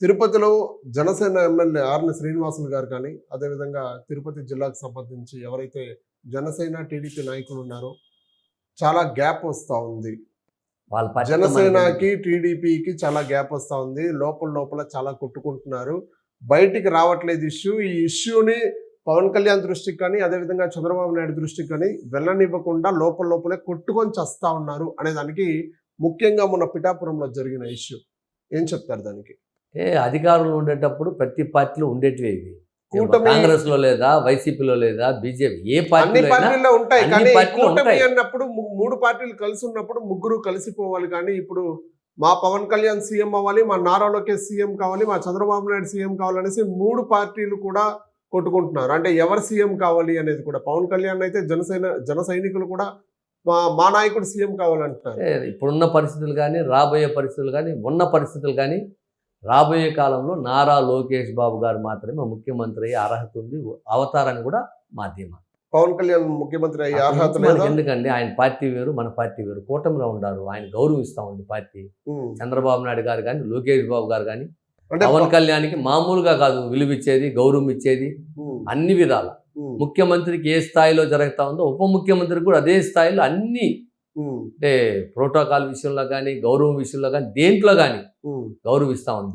తిరుపతిలో జనసేన ఎమ్మెల్యే ఆర్ని శ్రీనివాసులు గారు కానీ, అదేవిధంగా తిరుపతి జిల్లాకు సంబంధించి ఎవరైతే జనసేన, టీడీపీ నాయకులు ఉన్నారో చాలా గ్యాప్ వస్తా ఉంది. వాళ్ళ పార్టీతో జనసేనకి, టీడీపీకి చాలా గ్యాప్ వస్తా ఉంది. లోపల లోపల చాలా కొట్టుకుంటున్నారు. బయటికి రావట్లేదు ఇష్యూ. ఈ ఇష్యూని పవన్ కళ్యాణ్ దృష్టికి కానీ, అదేవిధంగా చంద్రబాబు నాయుడు దృష్టికి కానీ వెళ్ళనివ్వకుండా లోపల లోపలే కొట్టుకొని చస్తా ఉన్నారు అనే దానికి ముఖ్యంగా మొన్న పిఠాపురంలో జరిగిన ఇష్యూ. ఏం చెప్తారు దానికి? అధికారంలో ఉండేటప్పుడు ప్రతి పార్టీలో ఉండేటివి ఇవి. కూటమి కాంగ్రెస్ లో లేదా, వైసీపీలో లేదా, బీజేపీ ఏ అన్ని పార్టీలో పార్టీల్లో ఉంటాయి. అన్ని కానీ పార్టీలో కూటమి ఉంటాయి. అన్నప్పుడు మూడు పార్టీలు కలిసి ఉన్నప్పుడు ముగ్గురు కలిసిపోవాలి. కానీ ఇప్పుడు మా పవన్ కళ్యాణ్ సీఎం అవ్వాలి, మా నారా లోకేష్ సీఎం కావాలి, మా చంద్రబాబు నాయుడు సీఎం కావాలనేసి మూడు పార్టీలు కూడా కొట్టుకుంటున్నారు. అంటే ఎవరు సీఎం కావాలి అనేది కూడా. పవన్ కళ్యాణ్ అయితే జన సైనికులు కూడా మా నాయకుడు సీఎం కావాలంటున్నారు. ఇప్పుడున్న పరిస్థితులు కానీ, రాబోయే పరిస్థితులు కానీ, ఉన్న పరిస్థితులు కానీ, రాబోయే కాలంలో నారా లోకేష్ బాబు గారు మాత్రమే ముఖ్యమంత్రి అయ్యే అర్హత ఉంది. అవతారాన్ని కూడా మాధ్యమం. పవన్ కళ్యాణ్ ముఖ్యమంత్రి అయ్యే అర్హత లేదా? ఎందుకండి, ఆయన పార్టీ వేరు, మన పార్టీ వేరు. కూటమిలో ఉండారు. ఆయన గౌరవిస్తా ఉంది పార్టీ. చంద్రబాబు నాయుడు గారు కానీ, లోకేష్ బాబు గారు కానీ పవన్ కళ్యాణ్కి మామూలుగా కాదు విలువ ఇచ్చేది, గౌరవం ఇచ్చేది అన్ని విధాలు. ముఖ్యమంత్రికి ఏ స్థాయిలో జరుగుతా ఉందో ఉప ముఖ్యమంత్రికి కూడా అదే స్థాయిలో అన్ని, అంటే ప్రోటోకాల్ విషయంలో కానీ, గౌరవం విషయంలో కానీ, దేంట్లో కానీ గౌరవిస్తూ ఉంది.